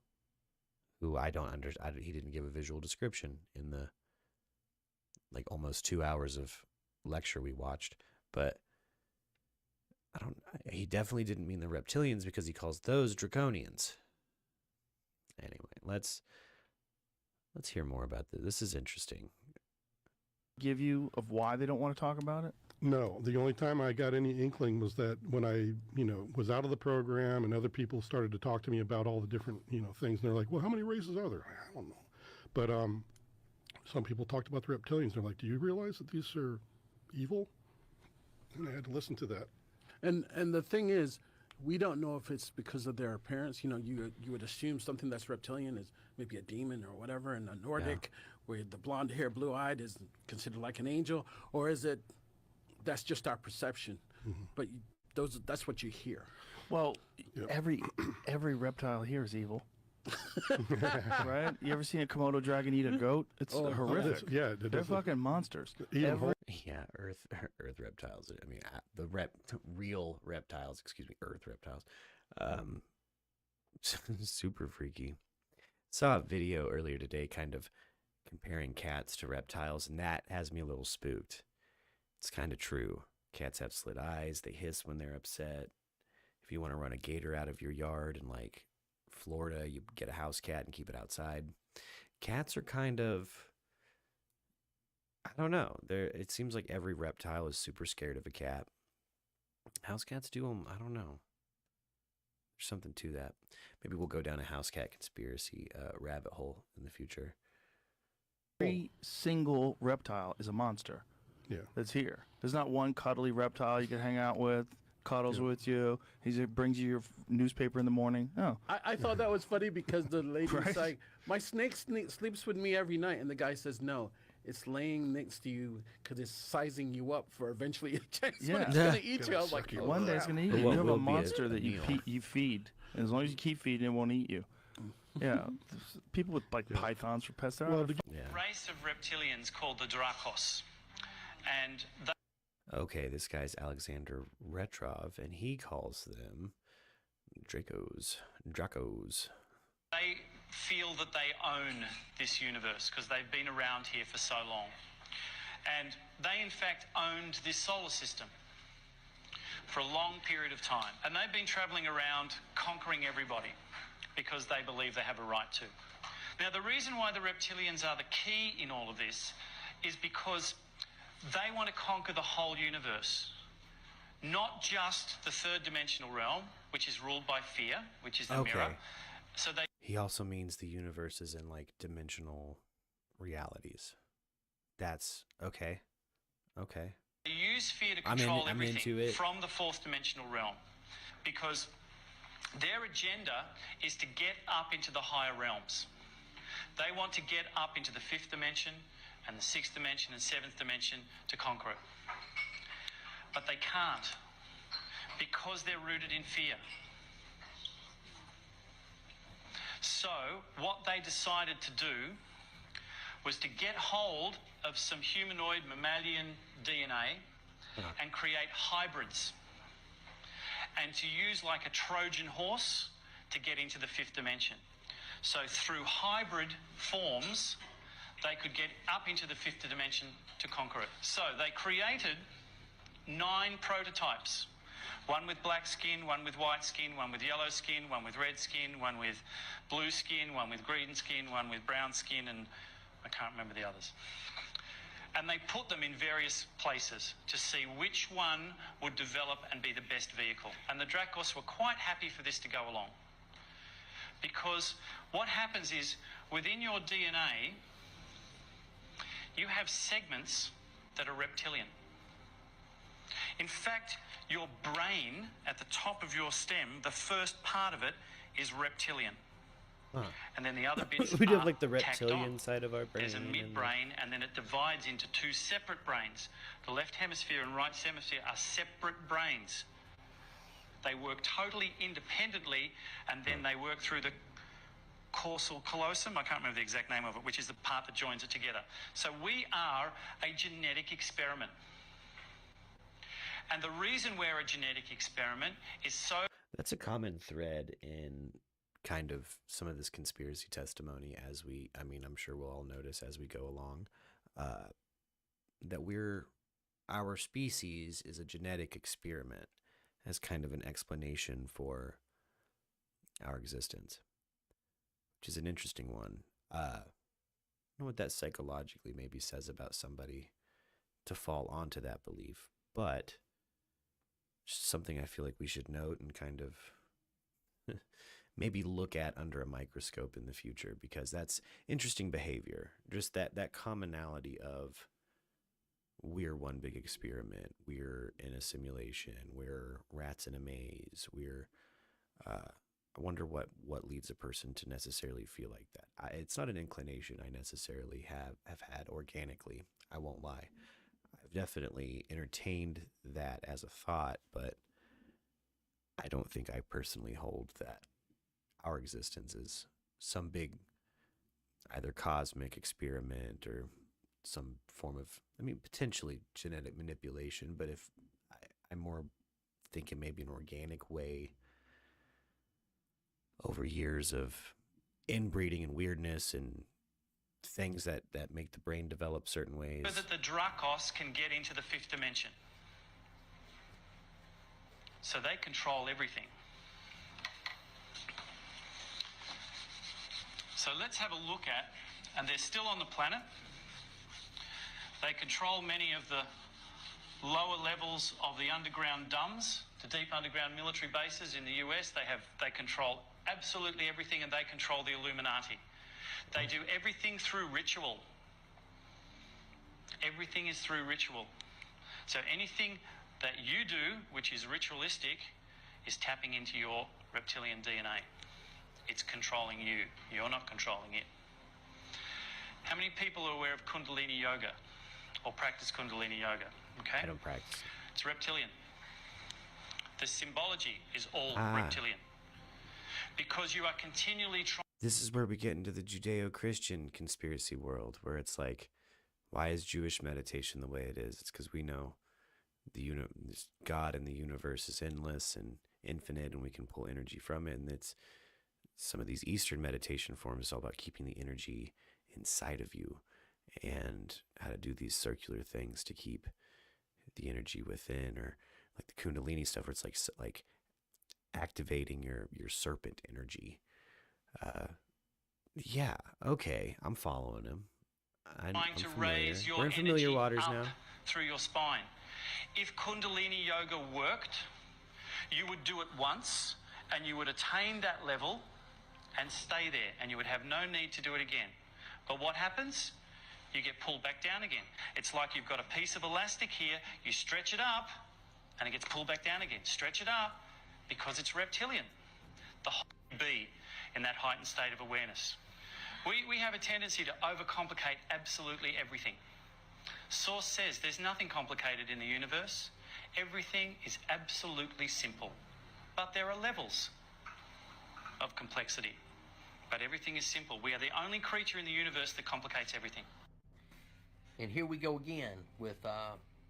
who I don't understand. He didn't give a visual description in the almost 2 hours of lecture we watched, but he definitely didn't mean the reptilians, because he calls those draconians. Anyway, let's hear more about this. This is interesting. Give you of why they don't want to talk about it? No, the only time I got any inkling was that when I, was out of the program and other people started to talk to me about all the different, things. And they're like, well, how many races are there? I don't know. But some people talked about the reptilians. They're like, do you realize that these are evil? And I had to listen to that. And the thing is, we don't know if it's because of their appearance. You know, you would assume something that's reptilian is maybe a demon or whatever, and a Nordic, where the blonde hair, blue eyed, is considered like an angel, or is it that's just our perception? But that's what you hear. Well, every reptile here is evil. Right? You ever seen a Komodo dragon eat a goat? It's horrific. They're fucking monsters. Earth reptiles. I mean, real reptiles. Excuse me, Earth reptiles. Super freaky. Saw a video earlier today, kind of comparing cats to reptiles, and that has me a little spooked. It's kind of true. Cats have slit eyes. They hiss when they're upset. If you want to run a gator out of your yard in like Florida, you get a house cat and keep it outside. Cats are kind of, I don't know. It seems like every reptile is super scared of a cat. House cats do them. I don't know. There's something to that. Maybe we'll go down a house cat conspiracy rabbit hole in the future. Every single reptile is a monster. That's here. There's not one cuddly reptile you can hang out with, cuddles with you. He brings you your newspaper in the morning. Oh, I thought that was funny because the lady's like, my snake sleeps with me every night, and the guy says no. It's laying next to you because it's sizing you up for eventually a chance when it's going to eat you. I was like, one day it's going to eat you. You have a monster that you feed. And as long as you keep feeding, it won't eat you. Yeah, people with like pythons for pets. Race of reptilians called the Dracos, and okay, this guy's Alexander Retrov, and he calls them Dracos. They feel that they own this universe because they've been around here for so long, and they in fact owned this solar system for a long period of time, and they've been traveling around conquering everybody because they believe they have a right to. Now, the reason why the reptilians are the key in all of this is because they want to conquer the whole universe, not just the third dimensional realm, which is ruled by fear, which is the mirror. So he also means the universe is in like dimensional realities. That's okay. They use fear to control I'm into everything it. from the fourth dimensional realm, because their agenda is to get up into the higher realms. They want to get up into the fifth dimension and the sixth dimension and seventh dimension to conquer it. But they can't because they're rooted in fear. So what they decided to do was to get hold of some humanoid mammalian DNA and create hybrids, and to use like a Trojan horse to get into the fifth dimension. So through hybrid forms, they could get up into the fifth dimension to conquer it. So they created 9 prototypes. One with black skin, one with white skin, one with yellow skin, one with red skin, one with blue skin, one with green skin, one with brown skin, and I can't remember the others. And they put them in various places to see which one would develop and be the best vehicle. And the Dracos were quite happy for this to go along. Because what happens is, within your DNA, you have segments that are reptilian. In fact, your brain at the top of your stem, the first part of it is reptilian. And then the other bits we do have are like the tacked reptilian on. side of our brain. There's a midbrain, and then it divides into 2 separate brains. The left hemisphere and right hemisphere are separate brains. They work totally independently, and then they work through the causal callosum, I can't remember the exact name of it, which is the part that joins it together. So we are a genetic experiment. And the reason we're a genetic experiment is so... That's a common thread in kind of some of this conspiracy testimony I'm sure we'll all notice as we go along, that our species is a genetic experiment as kind of an explanation for our existence, which is an interesting one. I don't know what that psychologically maybe says about somebody to fall onto that belief, but just something I feel like we should note and kind of maybe look at under a microscope in the future, because that's interesting behavior. Just that commonality of we're one big experiment. We're in a simulation. We're rats in a maze. I wonder what leads a person to necessarily feel like that. It's not an inclination I necessarily have had organically. I won't lie. I've definitely entertained that as a thought, but I don't think I personally hold that our existence is some big either cosmic experiment or some form of, I mean, potentially genetic manipulation, but if I'm more thinking maybe an organic way over years of inbreeding and weirdness and things that make the brain develop certain ways. So that the Drakos can get into the fifth dimension. So they control everything. So let's have a look at, and they're still on the planet. They control many of the lower levels of the underground DUMBs, the deep underground military bases in the US. They control absolutely everything, and they control the Illuminati. They do everything through ritual. Everything is through ritual. So anything that you do, which is ritualistic, is tapping into your reptilian DNA. It's controlling you. You're not controlling it. How many people are aware of Kundalini Yoga or practice Kundalini Yoga? Okay. I don't practice. It's reptilian. The symbology is all reptilian. Because you are continually trying. This is where we get into the Judeo-Christian conspiracy world, where it's like, why is Jewish meditation the way it is? It's because we know this God in the universe is endless and infinite, and we can pull energy from it. And it's some of these Eastern meditation forms all about keeping the energy inside of you and how to do these circular things to keep the energy within, or like the Kundalini stuff, where it's like activating your serpent energy. Yeah, okay, I'm following him. I'm to familiar. raise your We're in familiar energy waters up now. through your spine. If Kundalini Yoga worked, you would do it once and you would attain that level and stay there, and you would have no need to do it again. But what happens? You get pulled back down again. It's like you've got a piece of elastic here, you stretch it up and it gets pulled back down again. Stretch it up because it's reptilian. The be in that heightened state of awareness. We have a tendency to overcomplicate absolutely everything. Source says there's nothing complicated in the universe. Everything is absolutely simple. But there are levels of complexity. But everything is simple. We are the only creature in the universe that complicates everything. And here we go again with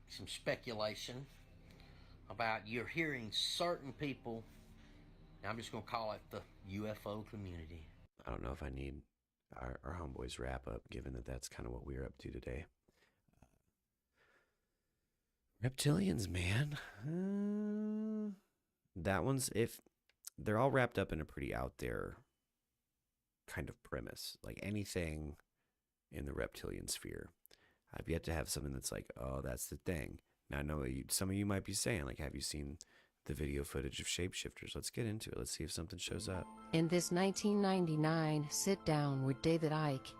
some speculation about you're hearing certain people, I'm just going to call it the UFO community. I don't know if I need our homeboys wrap up, given that that's kind of what we're up to today. Reptilians, man. That one's, if they're all wrapped up in a pretty out there kind of premise, like anything in the reptilian sphere. I've yet to have something that's like, oh, that's the thing. Now I know some of you might be saying, like, have you seen the video footage of shapeshifters? Let's get into it. Let's see if something shows up. In this 1999 sit-down with David Icke,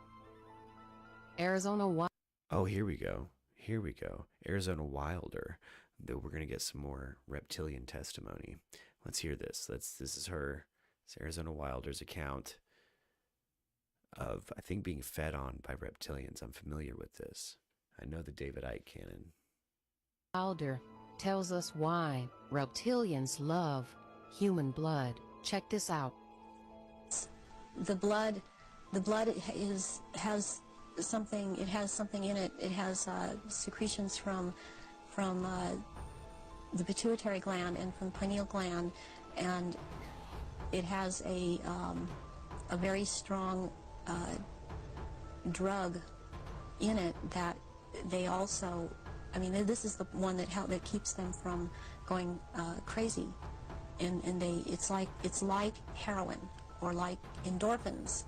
Arizona. Oh, here we go. Here we go. Arizona Wilder. Though we're gonna get some more reptilian testimony. Let's hear this. This is her. It's Arizona Wilder's account of, I think, being fed on by reptilians. I'm familiar with this. I know the David Icke canon. Wilder tells us why reptilians love human blood. Check this out. The blood has something. It has something in it. It has secretions from the pituitary gland and from pineal gland, and it has a very strong drug in it that they also. I mean, this is the one that keeps them from going crazy, and it's like heroin or like endorphins,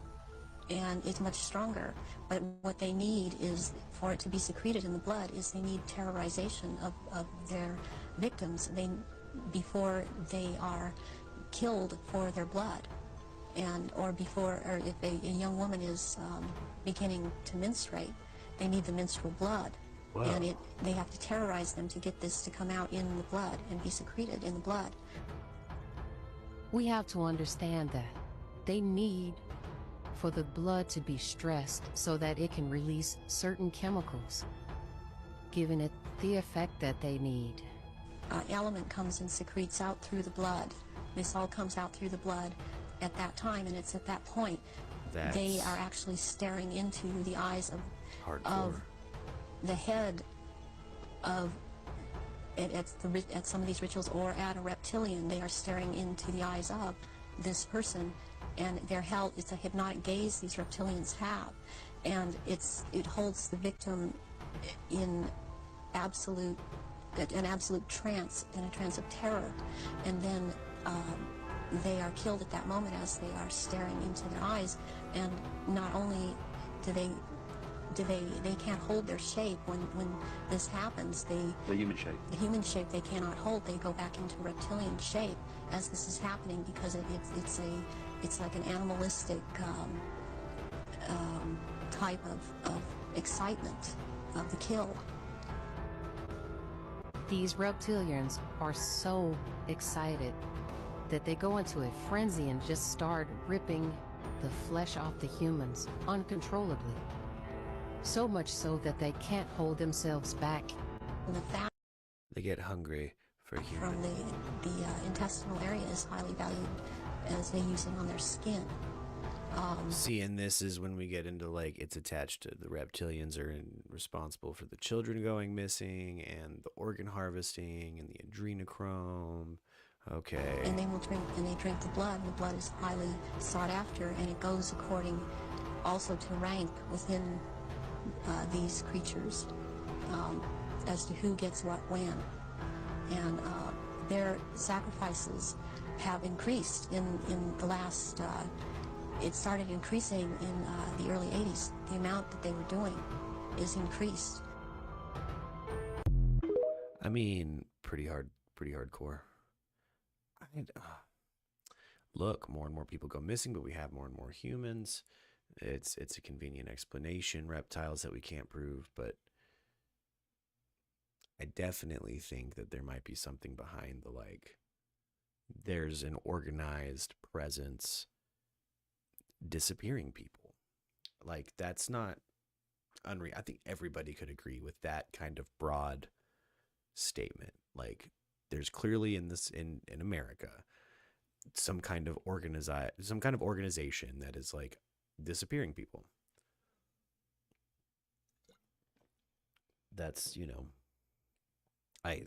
and it's much stronger. But what they need is, for it to be secreted in the blood, is they need terrorization of their victims before they are killed for their blood, or if a young woman is beginning to menstruate, they need the menstrual blood. Whoa. And they have to terrorize them to get this to come out in the blood and be secreted in the blood. We have to understand that they need for the blood to be stressed so that it can release certain chemicals, giving it the effect that they need. Element comes and secretes out through the blood. This all comes out through the blood at that time, and it's at that point they are actually staring into the eyes of the head of at some of these rituals, or at a reptilian. They are staring into the eyes of this person, and they're held. It's a hypnotic gaze these reptilians have, and it holds the victim in an absolute trance, in a trance of terror, and then they are killed at that moment as they are staring into their eyes. And not only do they can't hold their shape when this happens. The human shape. The human shape they cannot hold. They go back into reptilian shape as this is happening, because it's like an animalistic type of excitement of the kill. These reptilians are so excited that they go into a frenzy and just start ripping the flesh off the humans uncontrollably. So much so that they can't hold themselves back. They get hungry for human. From the intestinal area is highly valued, as they use it on their skin. See, and this is when we get into, like, it's attached to the reptilians are responsible for the children going missing and the organ harvesting and the adrenochrome. Okay. And they will drink, and they drink the blood, and the blood is highly sought after, and it goes according also to rank within these creatures, as to who gets what when. And their sacrifices have increased in the last, it started increasing in the early 80s. The amount that they were doing is increased. I mean, pretty hardcore. Look, more and more people go missing, but we have more and more humans. It's a convenient explanation, reptiles that we can't prove, but I definitely think that there might be something behind the, like, there's an organized presence disappearing people. Like, that's not unreal. I think everybody could agree with that kind of broad statement. Like, there's clearly in America some kind of organization that is, like, disappearing people. That's, you know, I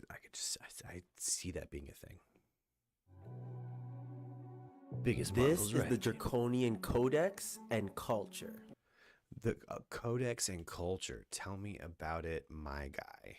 see that being a thing. Biggest This is right. the Draconian Codex and Culture. The Codex and Culture. Tell me about it, my guy.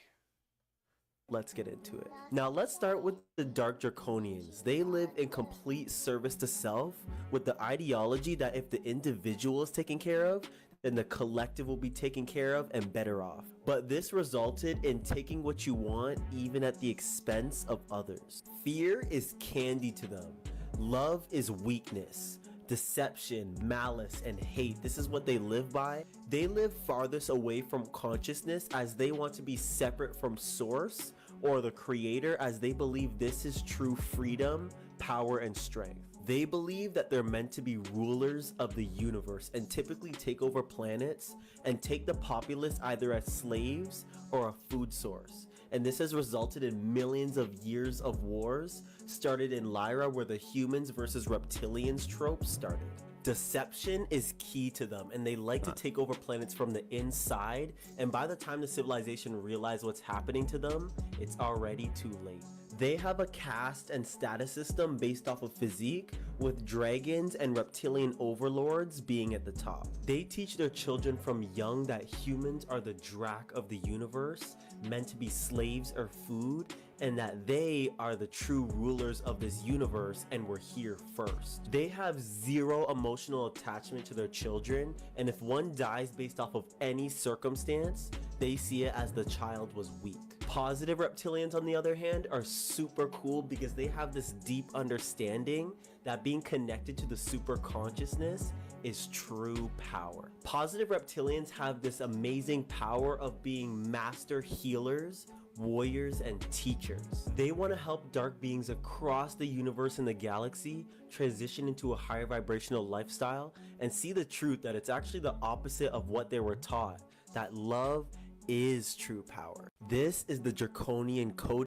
Let's get into it. Now let's start with the Dark Draconians. They live in complete service to self, with the ideology that if the individual is taken care of, then the collective will be taken care of and better off. But this resulted in taking what you want even at the expense of others. Fear is candy to them. Love is weakness. Deception, malice, and hate. This is what they live by. They live farthest away from consciousness as they want to be separate from source or the creator, as they believe this is true freedom, power, and strength. They believe that they're meant to be rulers of the universe and typically take over planets and take the populace either as slaves or a food source. And this has resulted in millions of years of wars, started in Lyra where the humans versus reptilians trope started. Deception is key to them, and they like to take over planets from the inside, and by the time the civilization realizes what's happening to them, it's already too late. They have a caste and status system based off of physique, with dragons and reptilian overlords being at the top. They teach their children from young that humans are the Drac of the universe, meant to be slaves or food, and that they are the true rulers of this universe and we're here first. They have zero emotional attachment to their children, and if one dies based off of any circumstance, they see it as the child was weak. Positive reptilians, on the other hand, are super cool because they have this deep understanding that being connected to the super consciousness is true power. Positive reptilians have this amazing power of being master healers, warriors, and teachers. They want to help dark beings across the universe and the galaxy transition into a higher vibrational lifestyle and see the truth that it's actually the opposite of what they were taught, that love is true power. This is the draconian code.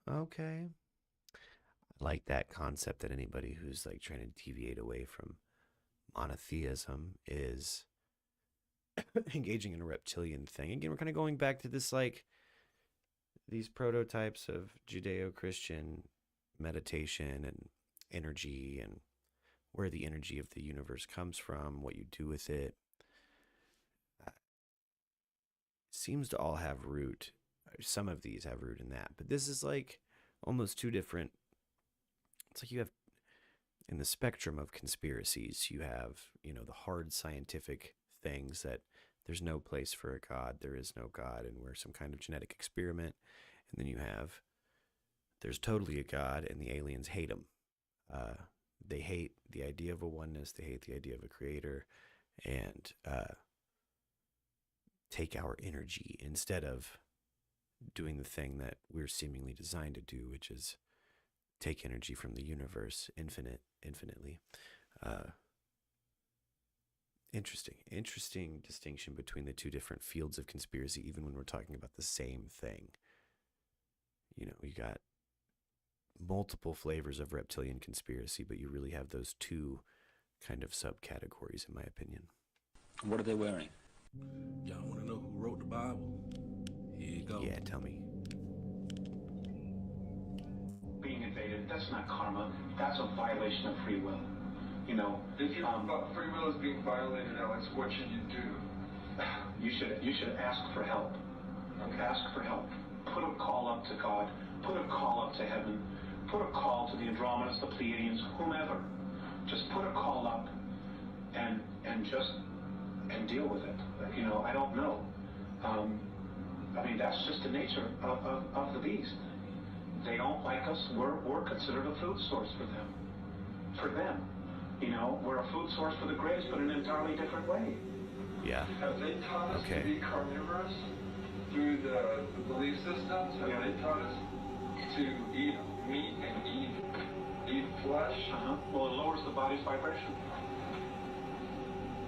Okay. I like that concept that anybody who's like trying to deviate away from monotheism is engaging in a reptilian thing. Again, we're kind of going back to this, like, these prototypes of Judeo-Christian meditation and energy and where the energy of the universe comes from, what you do with it. Seems to all have root. Some of these have root in that, but this is like almost two different. It's like you have in the spectrum of conspiracies, you have, the hard scientific things that there's no place for a God, there is no God, and we're some kind of genetic experiment. And then you have, there's totally a God, and the aliens hate him. They hate the idea of a oneness, they hate the idea of a creator, and take our energy instead of doing the thing that we're seemingly designed to do, which is take energy from the universe infinitely. Interesting distinction between the two different fields of conspiracy, even when we're talking about the same thing. You got multiple flavors of reptilian conspiracy, but you really have those two kind of subcategories, in my opinion. What are they wearing? Y'all want to know who wrote the Bible? Here you go. Yeah, tell me. Being invaded, that's not karma. That's a violation of free will. If free will is being violated, Alex, what should you do? You should ask for help. Okay. Ask for help. Put a call up to God. Put a call up to heaven. Put a call to the Andromedas, the Pleiadians, whomever. Just put a call up and deal with it. I don't know. That's just the nature of the beast. They don't like us. We're considered a food source for them. For them. We're a food source for the Greys, but in an entirely different way. Yeah. Have they taught us to be carnivorous through the belief systems? Have they taught us to eat meat and eat flesh? Well, it lowers the body's vibration.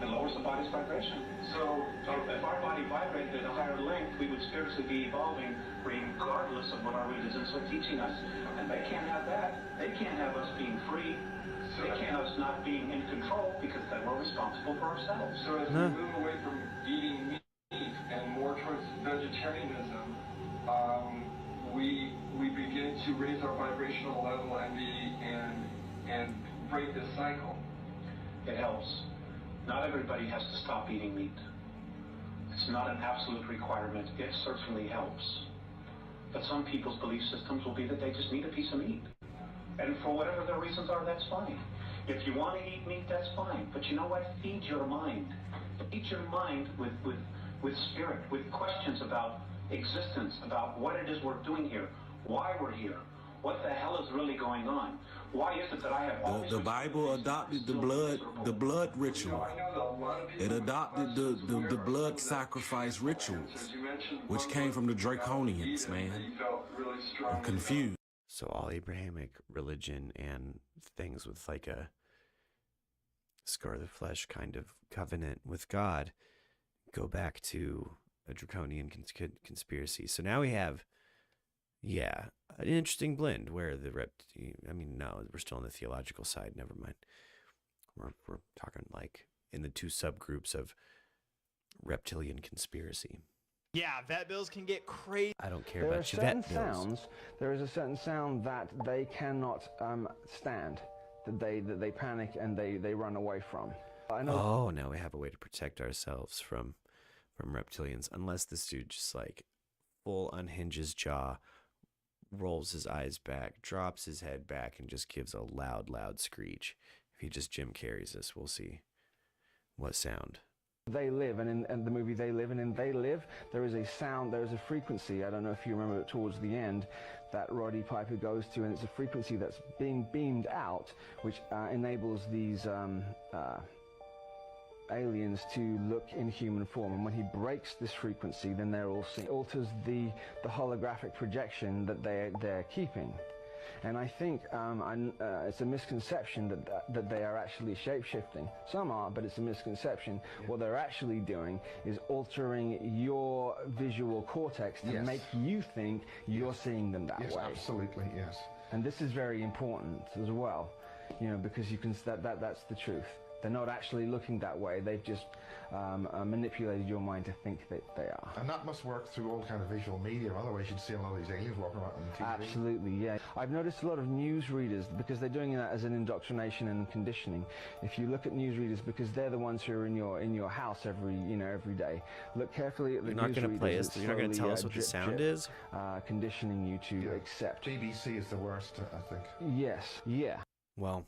It lowers the body's vibration. So if our body vibrated at a higher length, we would spiritually be evolving regardless of what our religions are teaching us. And they can't have that. They can't have us being free. They can't have us not being in control, because then we're responsible for ourselves. So as we move away from eating meat and more towards vegetarianism, we begin to raise our vibrational level and break this cycle. It helps. Not everybody has to stop eating meat. It's not an absolute requirement. It certainly helps. But some people's belief systems will be that they just need a piece of meat. And for whatever their reasons are, that's fine. If you want to eat meat, that's fine. But you know what? Feed your mind. Feed your mind with spirit, with questions about existence, about what it is we're doing here, why we're here, what the hell is really going on. Why is it that I have all the Bible adopted the blood ritual. It adopted the blood sacrifice rituals, which came from the Draconians, man. I'm confused. So all Abrahamic religion and things with like a scar of the flesh kind of covenant with God go back to a draconian conspiracy. So now we have, an interesting blend where no, we're still on the theological side. Never mind. We're talking like in the two subgroups of reptilian conspiracy. Yeah, vet bills can get crazy. I don't care about your vet bills. There is a certain sound that they cannot stand, that they panic and they run away from. I know. Oh, now we have a way to protect ourselves from reptilians, unless this dude just like full unhinges jaw, rolls his eyes back, drops his head back, and just gives a loud screech. If he just Jim Carreys this, we'll see what sound. They live, and in the movie They Live, and in They Live, there is a sound, there is a frequency, I don't know if you remember it towards the end, that Roddy Piper goes to, and it's a frequency that's being beamed out, which enables these aliens to look in human form, and when he breaks this frequency, then they're all seen. It alters the holographic projection that they're keeping. And I think it's a misconception that they are actually shape-shifting. Some are, but it's a misconception. Yeah. What they're actually doing is altering your visual cortex to make you think you're seeing them that way. Yes, absolutely, yes. And this is very important as well, you know, because you can that's the truth. They're not actually looking that way. They've just manipulated your mind to think that they are. And that must work through all kind of visual media. Otherwise, you'd see a lot of these aliens walking around on TV. Absolutely, yeah. I've noticed a lot of newsreaders, because they're doing that as an indoctrination and conditioning. If you look at newsreaders, because they're the ones who are in your house every day. Look carefully at the newsreaders. You're not going to play us. You're not going to tell us what the sound is. Conditioning you to accept. BBC is the worst, I think. Yes. Yeah. Well,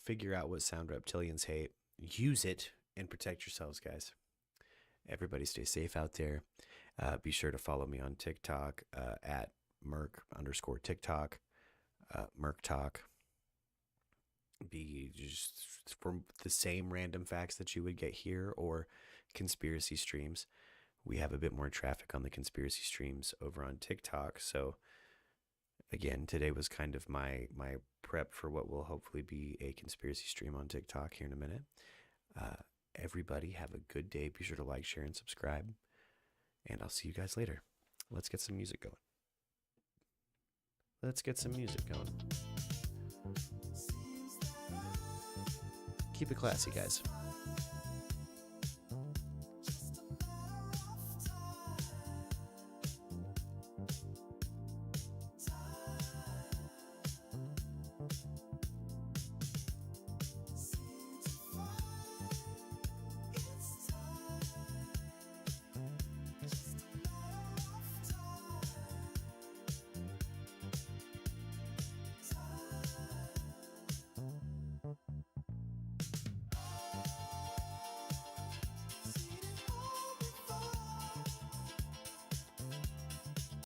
figure out what sound reptilians hate. Use it and protect yourselves, guys. Everybody stay safe out there. Be sure to follow me on TikTok at MURK_TikTok, MURK Talk. Be just for the same random facts that you would get here or conspiracy streams. We have a bit more traffic on the conspiracy streams over on TikTok. So again, today was kind of my prep for what will hopefully be a conspiracy stream on TikTok here in a minute. Everybody have a good day. Be sure to like, share, and subscribe. And I'll see you guys later. Let's get some music going. Keep it classy, guys.